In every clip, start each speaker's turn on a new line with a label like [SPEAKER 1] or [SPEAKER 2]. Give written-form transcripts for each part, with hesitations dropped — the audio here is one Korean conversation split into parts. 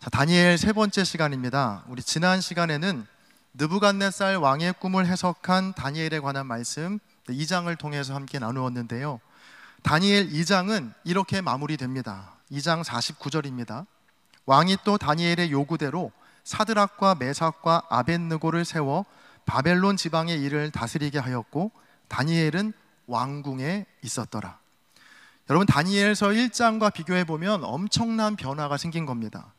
[SPEAKER 1] 자, 다니엘 세 번째 시간입니다. 우리 지난 시간에는 느부갓네살 왕의 꿈을 해석한 다니엘에 관한 말씀 2장을 통해서 함께 나누었는데요. 다니엘 2장은 이렇게 마무리됩니다. 2장 49절입니다. 왕이 또 다니엘의 요구대로 사드락과 메삭과 아벳느고를 세워 바벨론 지방의 일을 다스리게 하였고 다니엘은 왕궁에 있었더라. 여러분, 다니엘서 1장과 비교해보면 엄청난 변화가 생긴 겁니다.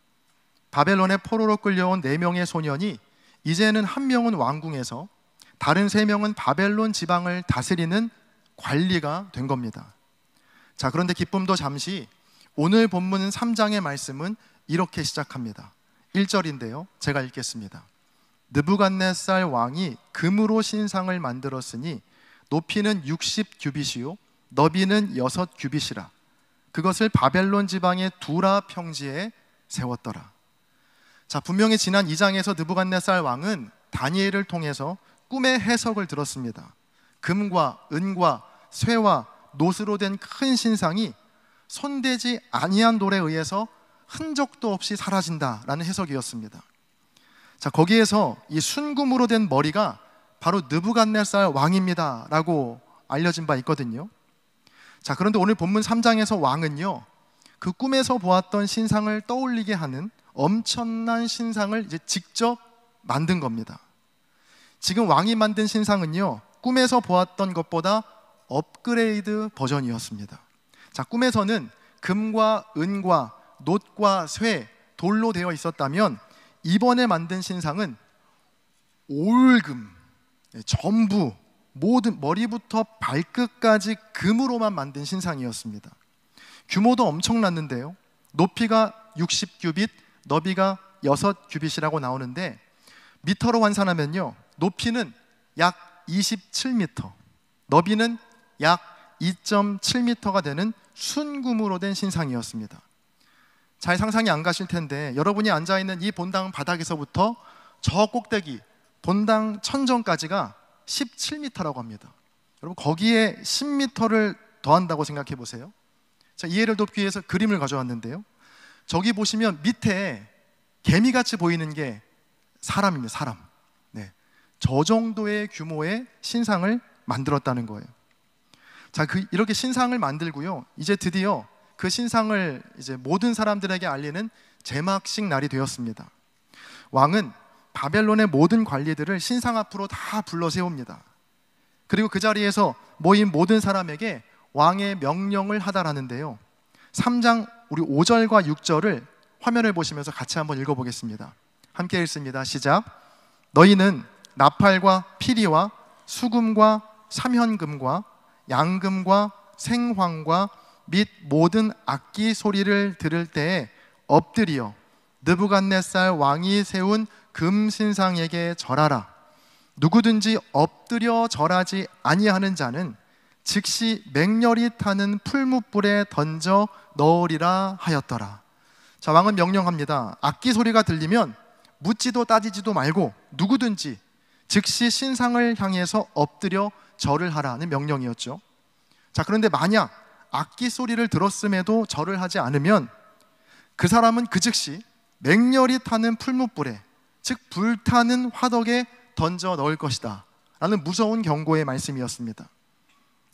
[SPEAKER 1] 바벨론의 포로로 끌려온 4명의 소년이 이제는 1명은 왕궁에서 다른 3명은 바벨론 지방을 다스리는 관리가 된 겁니다. 자, 그런데 기쁨도 잠시, 오늘 본문 3장의 말씀은 이렇게 시작합니다. 1절인데요, 제가 읽겠습니다. 느부갓네살 왕이 금으로 신상을 만들었으니 높이는 60규빗이요 너비는 6규빗이라. 그것을 바벨론 지방의 두라 평지에 세웠더라. 자, 분명히 지난 2장에서 느부갓네살 왕은 다니엘을 통해서 꿈의 해석을 들었습니다. 금과 은과 쇠와 노스로 된 큰 신상이 손대지 아니한 돌에 의해서 흔적도 없이 사라진다라는 해석이었습니다. 자, 거기에서 이 순금으로 된 머리가 바로 느부갓네살 왕입니다 라고 알려진 바 있거든요. 자, 그런데 오늘 본문 3장에서 왕은요, 그 꿈에서 보았던 신상을 떠올리게 하는 엄청난 신상을 이제 직접 만든 겁니다. 지금 왕이 만든 신상은요, 꿈에서 보았던 것보다 업그레이드 버전이었습니다. 자, 꿈에서는 금과 은과 놋과 쇠, 돌로 되어 있었다면 이번에 만든 신상은 올금, 전부 모든 머리부터 발끝까지 금으로만 만든 신상이었습니다. 규모도 엄청났는데요, 높이가 60규빗, 너비가 6규빗이라고 나오는데 미터로 환산하면요, 높이는 약 27m, 너비는 약 2.7m가 되는 순금으로 된 신상이었습니다. 잘 상상이 안 가실 텐데 여러분이 앉아있는 이 본당 바닥에서부터 저 꼭대기 본당 천정까지가 17m라고 합니다. 여러분, 거기에 10m를 더한다고 생각해 보세요. 자, 이해를 돕기 위해서 그림을 가져왔는데요, 저기 보시면 밑에 개미같이 보이는 게 사람입니다. 사람. 네, 저 정도의 규모의 신상을 만들었다는 거예요. 자, 이렇게 신상을 만들고요, 이제 드디어 그 신상을 이제 모든 사람들에게 알리는 제막식 날이 되었습니다. 왕은 바벨론의 모든 관리들을 신상 앞으로 다 불러 세웁니다. 그리고 그 자리에서 모인 모든 사람에게 왕의 명령을 하다라는데요, 3장 우리 5절과 6절을 화면을 보시면서 같이 한번 읽어보겠습니다. 함께 읽습니다. 시작. 너희는 나팔과 피리와 수금과 삼현금과 양금과 생황과 및 모든 악기 소리를 들을 때에 엎드려 느부갓네살 왕이 세운 금신상에게 절하라. 누구든지 엎드려 절하지 아니하는 자는 즉시 맹렬히 타는 풀무불에 던져 넣으리라 하였더라. 자, 왕은 명령합니다. 악기 소리가 들리면 묻지도 따지지도 말고 누구든지 즉시 신상을 향해서 엎드려 절을 하라는 명령이었죠. 자, 그런데 만약 악기 소리를 들었음에도 절을 하지 않으면 그 사람은 그 즉시 맹렬히 타는 풀무불에, 즉 불타는 화덕에 던져 넣을 것이다 라는 무서운 경고의 말씀이었습니다.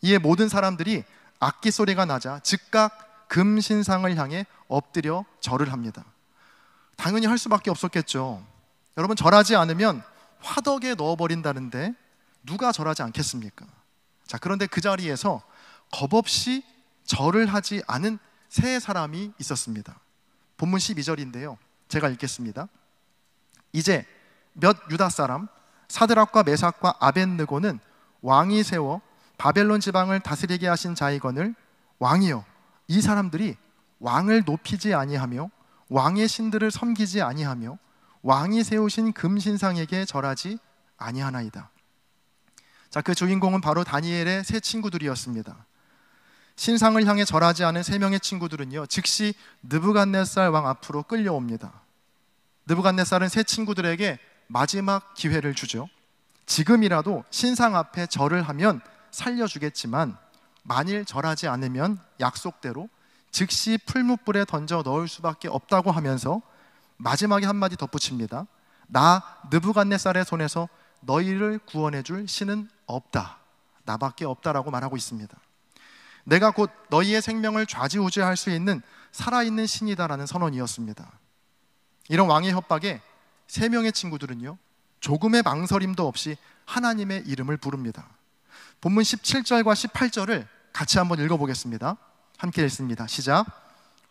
[SPEAKER 1] 이에 모든 사람들이 악기 소리가 나자 즉각 금신상을 향해 엎드려 절을 합니다. 당연히 할 수밖에 없었겠죠. 여러분, 절하지 않으면 화덕에 넣어버린다는데 누가 절하지 않겠습니까? 자, 그런데 그 자리에서 겁없이 절을 하지 않은 세 사람이 있었습니다. 본문 12절인데요, 제가 읽겠습니다. 이제 몇 유다 사람 사드락과 메삭과 아벳느고는 왕이 세워 바벨론 지방을 다스리게 하신 자이거늘 왕이여, 이 사람들이 왕을 높이지 아니하며 왕의 신들을 섬기지 아니하며 왕이 세우신 금신상에게 절하지 아니하나이다. 자, 그 주인공은 바로 다니엘의 세 친구들이었습니다. 신상을 향해 절하지 않은 3명의 친구들은요, 즉시 느부갓네살 왕 앞으로 끌려옵니다. 느부갓네살은 세 친구들에게 마지막 기회를 주죠. 지금이라도 신상 앞에 절을 하면 살려주겠지만 만일 절하지 않으면 약속대로 즉시 풀무불에 던져 넣을 수밖에 없다고 하면서 마지막에 한마디 덧붙입니다. 나 느부갓네살의 손에서 너희를 구원해 줄 신은 없다. 나밖에 없다라고 말하고 있습니다. 내가 곧 너희의 생명을 좌지우지할 수 있는 살아있는 신이다라는 선언이었습니다. 이런 왕의 협박에 세 명의 친구들은요, 조금의 망설임도 없이 하나님의 이름을 부릅니다. 본문 17절과 18절을 같이 한번 읽어보겠습니다. 함께 읽습니다. 시작.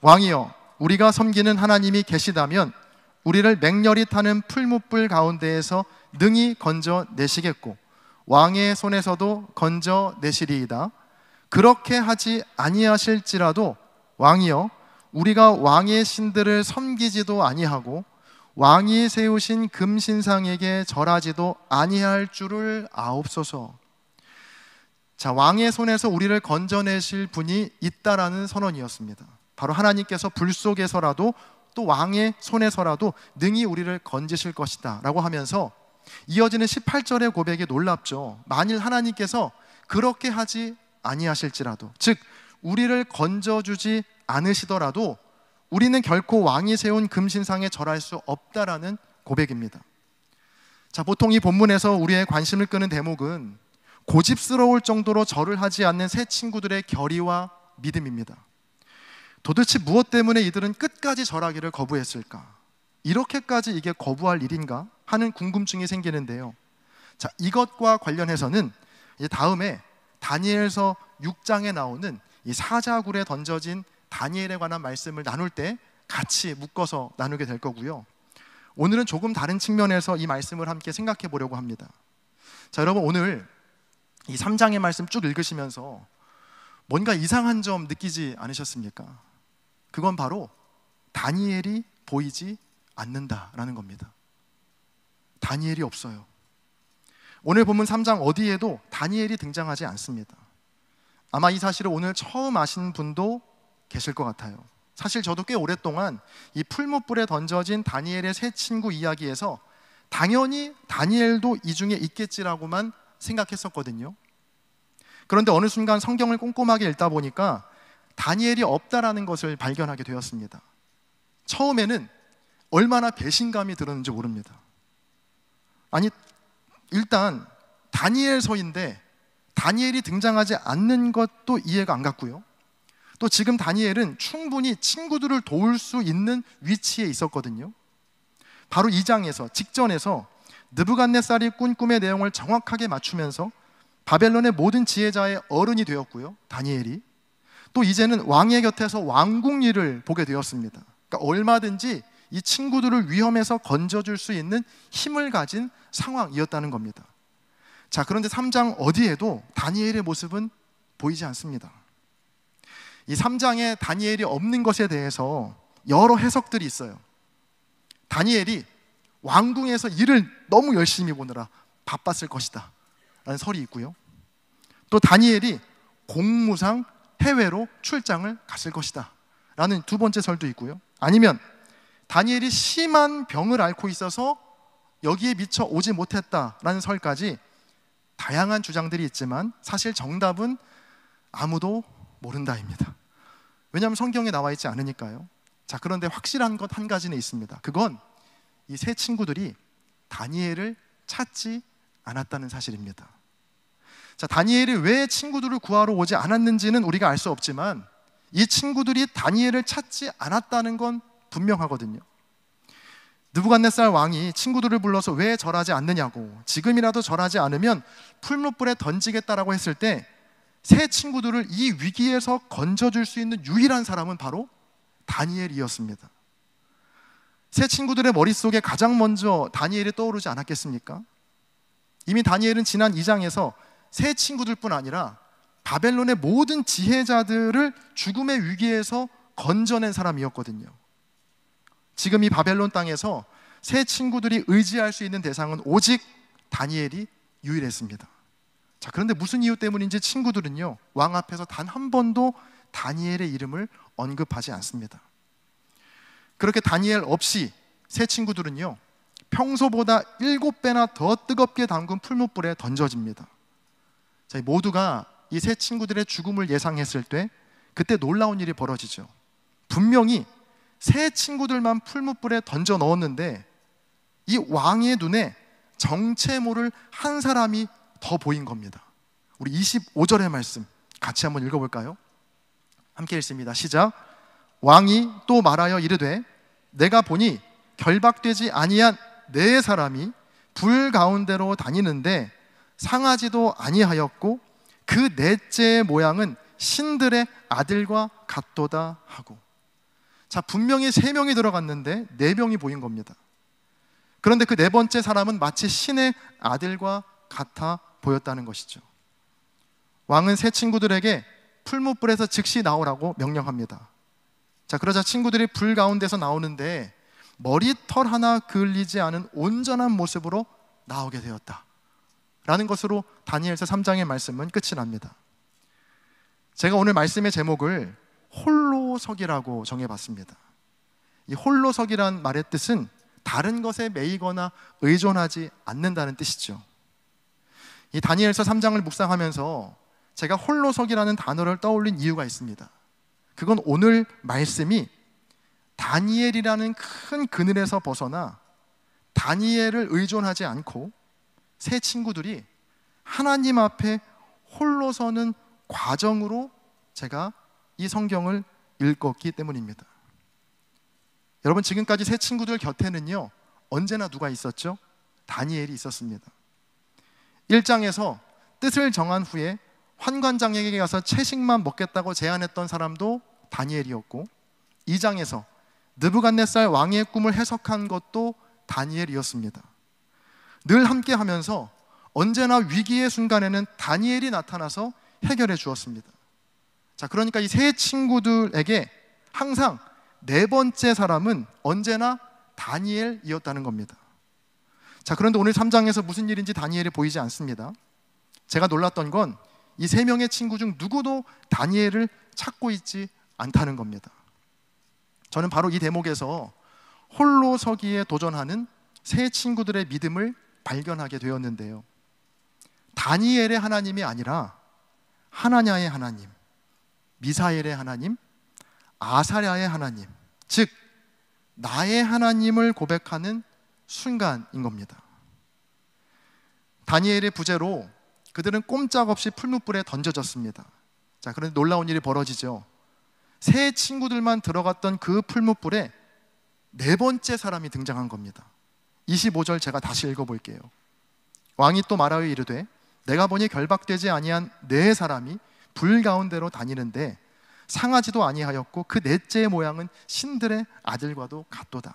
[SPEAKER 1] 왕이여, 우리가 섬기는 하나님이 계시다면 우리를 맹렬히 타는 풀무불 가운데에서 능히 건져내시겠고 왕의 손에서도 건져내시리이다. 그렇게 하지 아니하실지라도 왕이여, 우리가 왕의 신들을 섬기지도 아니하고 왕이 세우신 금신상에게 절하지도 아니할 줄을 아옵소서. 자, 왕의 손에서 우리를 건져내실 분이 있다라는 선언이었습니다. 바로 하나님께서 불 속에서라도 또 왕의 손에서라도 능히 우리를 건지실 것이다 라고 하면서 이어지는 18절의 고백이 놀랍죠. 만일 하나님께서 그렇게 하지 아니하실지라도, 즉 우리를 건져주지 않으시더라도 우리는 결코 왕이 세운 금신상에 절할 수 없다라는 고백입니다. 자, 보통 이 본문에서 우리의 관심을 끄는 대목은 고집스러울 정도로 절을 하지 않는 세 친구들의 결의와 믿음입니다. 도대체 무엇 때문에 이들은 끝까지 절하기를 거부했을까? 이렇게까지 이게 거부할 일인가? 하는 궁금증이 생기는데요. 자, 이것과 관련해서는 이제 다음에 다니엘서 6장에 나오는 이 사자굴에 던져진 다니엘에 관한 말씀을 나눌 때 같이 묶어서 나누게 될 거고요. 오늘은 조금 다른 측면에서 이 말씀을 함께 생각해 보려고 합니다. 자, 여러분, 오늘 이 3장의 말씀 쭉 읽으시면서 뭔가 이상한 점 느끼지 않으셨습니까? 그건 바로 다니엘이 보이지 않는다라는 겁니다. 다니엘이 없어요. 오늘 본문 3장 어디에도 다니엘이 등장하지 않습니다. 아마 이 사실을 오늘 처음 아신 분도 계실 것 같아요. 사실 저도 꽤 오랫동안 이 풀무불에 던져진 다니엘의 세 친구 이야기에서 당연히 다니엘도 이 중에 있겠지라고만 생각했었거든요. 그런데 어느 순간 성경을 꼼꼼하게 읽다 보니까 다니엘이 없다라는 것을 발견하게 되었습니다. 처음에는 얼마나 배신감이 들었는지 모릅니다. 아니, 일단 다니엘서인데 다니엘이 등장하지 않는 것도 이해가 안 갔고요. 또 지금 다니엘은 충분히 친구들을 도울 수 있는 위치에 있었거든요. 바로 2장에서 직전에서 느부갓네살이 꾼 꿈의 내용을 정확하게 맞추면서 바벨론의 모든 지혜자의 어른이 되었고요, 다니엘이. 또 이제는 왕의 곁에서 왕궁 일을 보게 되었습니다. 그러니까 얼마든지 이 친구들을 위험에서 건져줄 수 있는 힘을 가진 상황이었다는 겁니다. 자, 그런데 3장 어디에도 다니엘의 모습은 보이지 않습니다. 이 3장에 다니엘이 없는 것에 대해서 여러 해석들이 있어요. 다니엘이 왕궁에서 일을 너무 열심히 보느라 바빴을 것이다 라는 설이 있고요. 또 다니엘이 공무상 해외로 출장을 갔을 것이다 라는 두 번째 설도 있고요. 아니면 다니엘이 심한 병을 앓고 있어서 여기에 미처 오지 못했다라는 설까지 다양한 주장들이 있지만 사실 정답은 아무도 모른다입니다. 왜냐하면 성경에 나와 있지 않으니까요. 자, 그런데 확실한 것 한 가지는 있습니다. 그건 이 세 친구들이 다니엘을 찾지 않았다는 사실입니다. 자, 다니엘이 왜 친구들을 구하러 오지 않았는지는 우리가 알 수 없지만 이 친구들이 다니엘을 찾지 않았다는 건 분명하거든요. 느부갓네살 왕이 친구들을 불러서 왜 절하지 않느냐고, 지금이라도 절하지 않으면 풀무불에 던지겠다라고 했을 때 세 친구들을 이 위기에서 건져줄 수 있는 유일한 사람은 바로 다니엘이었습니다. 세 친구들의 머릿속에 가장 먼저 다니엘이 떠오르지 않았겠습니까? 이미 다니엘은 지난 2장에서 세 친구들뿐 아니라 바벨론의 모든 지혜자들을 죽음의 위기에서 건져낸 사람이었거든요. 지금 이 바벨론 땅에서 세 친구들이 의지할 수 있는 대상은 오직 다니엘이 유일했습니다. 자, 그런데 무슨 이유 때문인지 친구들은요, 왕 앞에서 단 한 번도 다니엘의 이름을 언급하지 않습니다. 그렇게 다니엘 없이 세 친구들은요, 평소보다 7배나 더 뜨겁게 담근 풀무불에 던져집니다. 자, 모두가 이 세 친구들의 죽음을 예상했을 때 그때 놀라운 일이 벌어지죠. 분명히 새 친구들만 풀무불에 던져 넣었는데 이 왕의 눈에 정체 모를 한 사람이 더 보인 겁니다. 우리 25절의 말씀 같이 한번 읽어볼까요? 함께 읽습니다. 시작. 왕이 또 말하여 이르되 내가 보니 결박되지 아니한 네 사람이 불 가운데로 다니는데 상하지도 아니하였고 그 넷째의 모양은 신들의 아들과 같도다 하고. 자, 분명히 3명이 들어갔는데 4명이 보인 겁니다. 그런데 그 네 번째 사람은 마치 신의 아들과 같아 보였다는 것이죠. 왕은 새 친구들에게 풀무불에서 즉시 나오라고 명령합니다. 자, 그러자 친구들이 불 가운데서 나오는데 머리털 하나 그을리지 않은 온전한 모습으로 나오게 되었다 라는 것으로 다니엘서 3장의 말씀은 끝이 납니다. 제가 오늘 말씀의 제목을 홀로서기라고 정해봤습니다. 이 홀로서기란 말의 뜻은 다른 것에 매이거나 의존하지 않는다는 뜻이죠. 이 다니엘서 3장을 묵상하면서 제가 홀로서기라는 단어를 떠올린 이유가 있습니다. 그건 오늘 말씀이 다니엘이라는 큰 그늘에서 벗어나 다니엘을 의존하지 않고 새 친구들이 하나님 앞에 홀로 서는 과정으로 제가 이 성경을 읽었기 때문입니다. 여러분, 지금까지 새 친구들 곁에는요 언제나 누가 있었죠? 다니엘이 있었습니다. 1장에서 뜻을 정한 후에 환관장에게 가서 채식만 먹겠다고 제안했던 사람도 다니엘이었고, 2장에서 느부갓네살 왕의 꿈을 해석한 것도 다니엘이었습니다. 늘 함께 하면서 언제나 위기의 순간에는 다니엘이 나타나서 해결해 주었습니다. 자, 그러니까 이 세 친구들에게 항상 네 번째 사람은 언제나 다니엘이었다는 겁니다. 자, 그런데 오늘 3장에서 무슨 일인지 다니엘이 보이지 않습니다. 제가 놀랐던 건 이 3명의 친구 중 누구도 다니엘을 찾고 있지 않다는 겁니다. 저는 바로 이 대목에서 홀로 서기에 도전하는 세 친구들의 믿음을 발견하게 되었는데요. 다니엘의 하나님이 아니라 하나냐의 하나님, 미사엘의 하나님, 아사랴의 하나님, 즉 나의 하나님을 고백하는 순간인 겁니다. 다니엘의 부재로 그들은 꼼짝없이 풀무불에 던져졌습니다. 자, 그런데 놀라운 일이 벌어지죠. 세 친구들만 들어갔던 그 풀무불에 네 번째 사람이 등장한 겁니다. 25절 제가 다시 읽어볼게요. 왕이 또 말하여 이르되 내가 보니 결박되지 아니한 네 사람이 불 가운데로 다니는데 상하지도 아니하였고 그 넷째의 모양은 신들의 아들과도 같도다.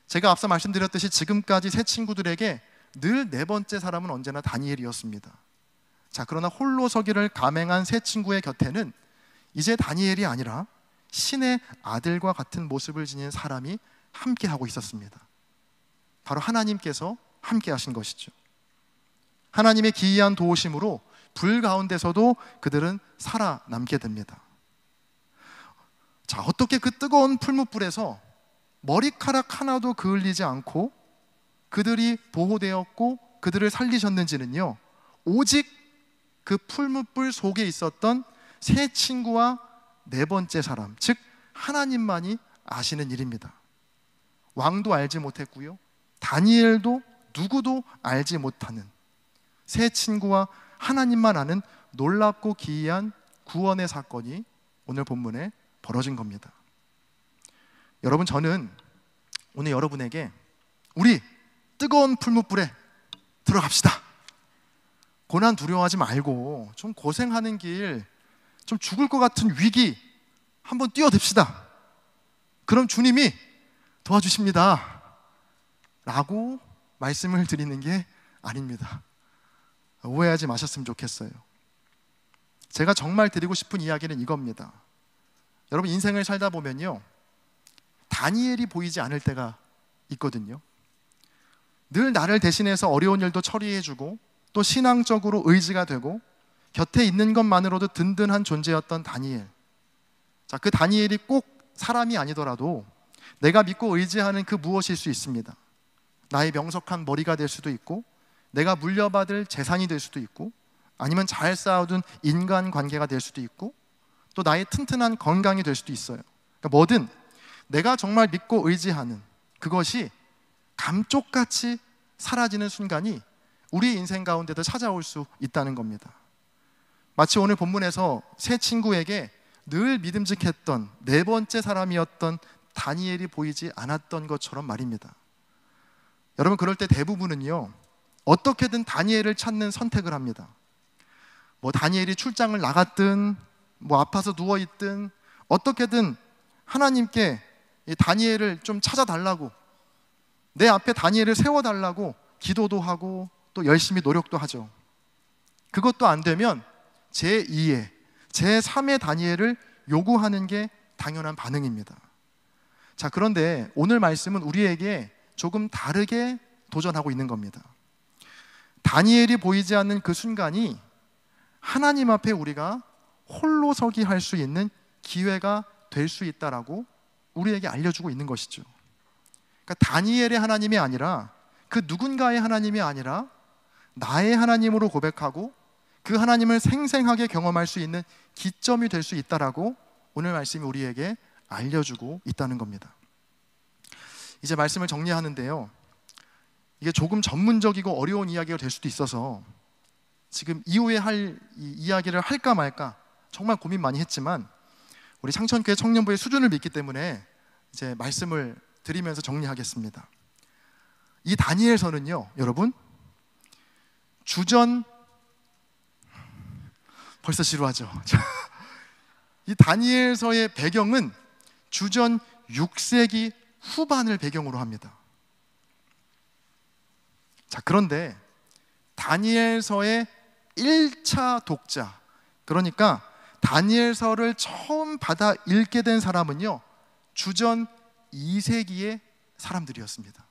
[SPEAKER 1] 제가 앞서 말씀드렸듯이 지금까지 새 친구들에게 늘 네 번째 사람은 언제나 다니엘이었습니다. 자, 그러나 홀로 서기를 감행한 새 친구의 곁에는 이제 다니엘이 아니라 신의 아들과 같은 모습을 지닌 사람이 함께하고 있었습니다. 바로 하나님께서 함께 하신 것이죠. 하나님의 기이한 도우심으로 불 가운데서도 그들은 살아남게 됩니다. 자, 어떻게 그 뜨거운 풀무불에서 머리카락 하나도 그을리지 않고 그들이 보호되었고 그들을 살리셨는지는요, 오직 그 풀무불 속에 있었던 세 친구와 네 번째 사람, 즉 하나님만이 아시는 일입니다. 왕도 알지 못했고요, 다니엘도 누구도 알지 못하는 세 친구와 하나님만 아는 놀랍고 기이한 구원의 사건이 오늘 본문에 벌어진 겁니다. 여러분, 저는 오늘 여러분에게 우리 뜨거운 풀무불에 들어갑시다, 고난 두려워하지 말고 좀 고생하는 길, 좀 죽을 것 같은 위기 한번 뛰어듭시다, 그럼 주님이 도와주십니다 라고 말씀을 드리는 게 아닙니다. 오해하지 마셨으면 좋겠어요. 제가 정말 드리고 싶은 이야기는 이겁니다. 여러분, 인생을 살다 보면요, 다니엘이 보이지 않을 때가 있거든요. 늘 나를 대신해서 어려운 일도 처리해주고 또 신앙적으로 의지가 되고 곁에 있는 것만으로도 든든한 존재였던 다니엘. 자, 그 다니엘이 꼭 사람이 아니더라도 내가 믿고 의지하는 그 무엇일 수 있습니다. 나의 명석한 머리가 될 수도 있고, 내가 물려받을 재산이 될 수도 있고, 아니면 잘 쌓아둔 인간관계가 될 수도 있고, 또 나의 튼튼한 건강이 될 수도 있어요. 그러니까 뭐든 내가 정말 믿고 의지하는 그것이 감쪽같이 사라지는 순간이 우리 인생 가운데도 찾아올 수 있다는 겁니다. 마치 오늘 본문에서 세 친구에게 늘 믿음직했던 네 번째 사람이었던 다니엘이 보이지 않았던 것처럼 말입니다. 여러분, 그럴 때 대부분은요, 어떻게든 다니엘을 찾는 선택을 합니다. 다니엘이 출장을 나갔든 아파서 누워있든 어떻게든 하나님께 이 다니엘을 좀 찾아달라고, 내 앞에 다니엘을 세워달라고 기도도 하고 또 열심히 노력도 하죠. 그것도 안 되면 제2의, 제3의 다니엘을 요구하는 게 당연한 반응입니다. 자, 그런데 오늘 말씀은 우리에게 조금 다르게 도전하고 있는 겁니다. 다니엘이 보이지 않는 그 순간이 하나님 앞에 우리가 홀로 서기 할 수 있는 기회가 될 수 있다라고 우리에게 알려주고 있는 것이죠. 그러니까 다니엘의 하나님이 아니라, 그 누군가의 하나님이 아니라 나의 하나님으로 고백하고 그 하나님을 생생하게 경험할 수 있는 기점이 될 수 있다라고 오늘 말씀이 우리에게 알려주고 있다는 겁니다. 이제 말씀을 정리하는데요, 이게 조금 전문적이고 어려운 이야기가 될 수도 있어서 지금 이후에 할 이야기를 할까 말까 정말 고민 많이 했지만 우리 창천교회 청년부의 수준을 믿기 때문에 이제 말씀을 드리면서 정리하겠습니다. 이 다니엘서는요, 여러분, 주전, 벌써 지루하죠? 이 다니엘서의 배경은 주전 6세기 후반을 배경으로 합니다. 자, 그런데 다니엘서의 1차 독자, 그러니까 다니엘서를 처음 받아 읽게 된 사람은요, 주전 2세기의 사람들이었습니다.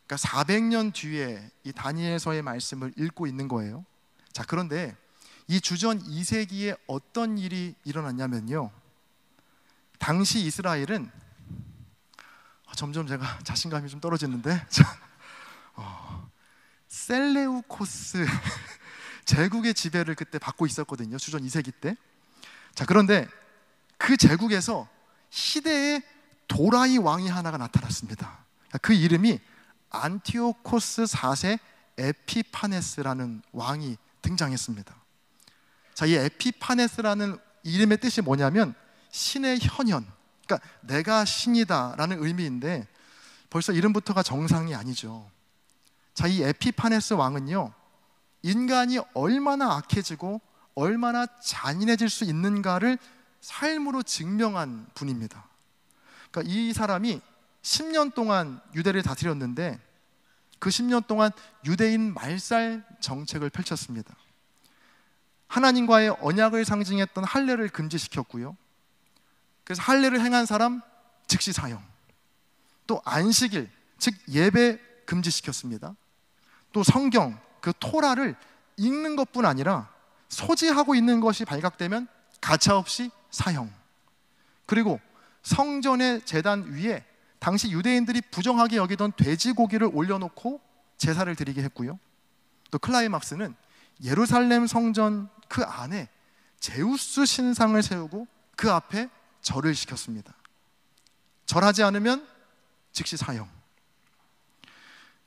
[SPEAKER 1] 그러니까 400년 뒤에 이 다니엘서의 말씀을 읽고 있는 거예요. 자, 그런데 이 주전 2세기에 어떤 일이 일어났냐면요, 당시 이스라엘은 점점 제가 자신감이 좀 떨어지는데 셀레우코스 제국의 지배를 그때 받고 있었거든요, 주전 2세기 때. 자, 그런데 그 제국에서 시대의 도라이 왕이 하나가 나타났습니다. 그 이름이 안티오코스 4세 에피파네스라는 왕이 등장했습니다. 자, 이 에피파네스라는 이름의 뜻이 뭐냐면 신의 현현, 그러니까 내가 신이다 라는 의미인데 벌써 이름부터가 정상이 아니죠. 자, 이 에피파네스 왕은요, 인간이 얼마나 악해지고 얼마나 잔인해질 수 있는가를 삶으로 증명한 분입니다. 그러니까 이 사람이 10년 동안 유대를 다스렸는데 그 10년 동안 유대인 말살 정책을 펼쳤습니다. 하나님과의 언약을 상징했던 할례를 금지시켰고요, 그래서 할례를 행한 사람 즉시 사형, 또 안식일, 즉 예배 금지시켰습니다. 또 성경, 그 토라를 읽는 것뿐 아니라 소지하고 있는 것이 발각되면 가차없이 사형, 그리고 성전의 제단 위에 당시 유대인들이 부정하게 여기던 돼지고기를 올려놓고 제사를 드리게 했고요, 또 클라이막스는 예루살렘 성전 그 안에 제우스 신상을 세우고 그 앞에 절을 시켰습니다. 절하지 않으면 즉시 사형.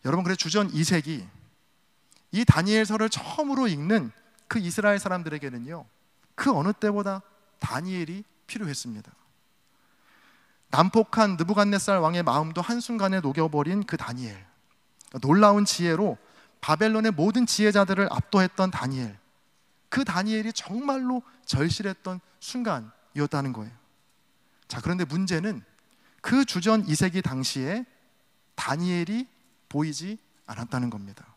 [SPEAKER 1] 여러분, 그래 주전 2세기 이 다니엘서를 처음으로 읽는 그 이스라엘 사람들에게는요, 그 어느 때보다 다니엘이 필요했습니다. 난폭한 느부갓네살 왕의 마음도 한순간에 녹여버린 그 다니엘, 놀라운 지혜로 바벨론의 모든 지혜자들을 압도했던 다니엘, 그 다니엘이 정말로 절실했던 순간이었다는 거예요. 자, 그런데 문제는 그 주전 2세기 당시에 다니엘이 보이지 않았다는 겁니다.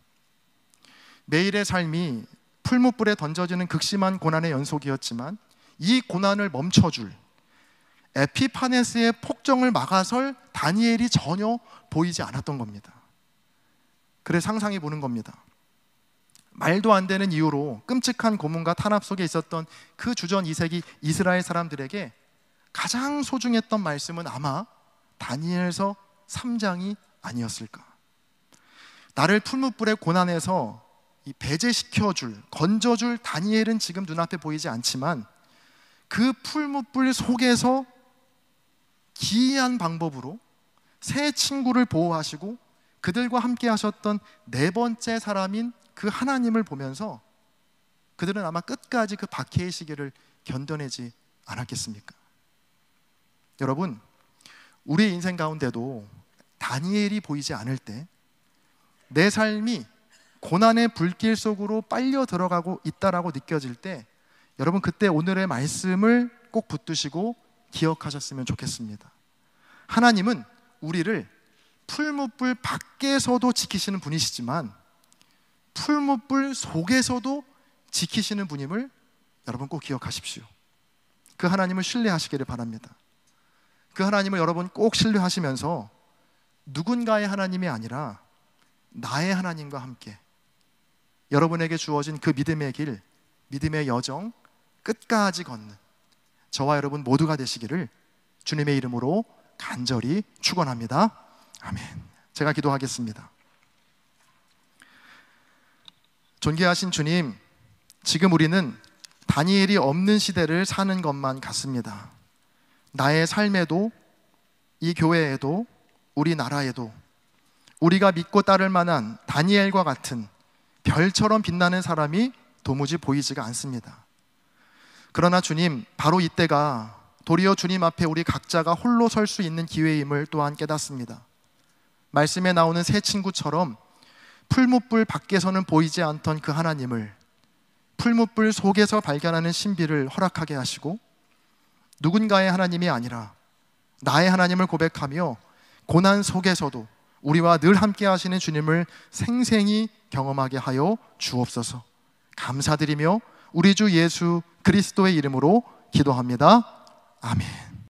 [SPEAKER 1] 매일의 삶이 풀무불에 던져지는 극심한 고난의 연속이었지만 이 고난을 멈춰줄 에피파네스의 폭정을 막아설 다니엘이 전혀 보이지 않았던 겁니다. 그래 상상해 보는 겁니다. 말도 안 되는 이유로 끔찍한 고문과 탄압 속에 있었던 그 주전 2세기 이스라엘 사람들에게 가장 소중했던 말씀은 아마 다니엘서 3장이 아니었을까. 나를 풀무불의 고난에서 배제시켜줄, 건져줄 다니엘은 지금 눈앞에 보이지 않지만 그 풀무불 속에서 기이한 방법으로 세 친구를 보호하시고 그들과 함께 하셨던 네 번째 사람인 그 하나님을 보면서 그들은 아마 끝까지 그 박해의 시기를 견뎌내지 않았겠습니까? 여러분, 우리 인생 가운데도 다니엘이 보이지 않을 때 내 삶이 고난의 불길 속으로 빨려 들어가고 있다라고 느껴질 때 여러분, 그때 오늘의 말씀을 꼭 붙드시고 기억하셨으면 좋겠습니다. 하나님은 우리를 풀무불 밖에서도 지키시는 분이시지만 풀무불 속에서도 지키시는 분임을 여러분 꼭 기억하십시오. 그 하나님을 신뢰하시기를 바랍니다. 그 하나님을 여러분 꼭 신뢰하시면서 누군가의 하나님이 아니라 나의 하나님과 함께 여러분에게 주어진 그 믿음의 길, 믿음의 여정 끝까지 걷는 저와 여러분 모두가 되시기를 주님의 이름으로 간절히 축원합니다. 아멘. 제가 기도하겠습니다. 존귀하신 주님, 지금 우리는 다니엘이 없는 시대를 사는 것만 같습니다. 나의 삶에도, 이 교회에도, 우리나라에도 우리가 믿고 따를 만한 다니엘과 같은 별처럼 빛나는 사람이 도무지 보이지가 않습니다. 그러나 주님, 바로 이때가 도리어 주님 앞에 우리 각자가 홀로 설 수 있는 기회임을 또한 깨닫습니다. 말씀에 나오는 세 친구처럼 풀무불 밖에서는 보이지 않던 그 하나님을 풀무불 속에서 발견하는 신비를 허락하게 하시고 누군가의 하나님이 아니라 나의 하나님을 고백하며 고난 속에서도 우리와 늘 함께 하시는 주님을 생생히 경험하게 하여 주옵소서. 감사드리며 우리 주 예수 그리스도의 이름으로 기도합니다. 아멘.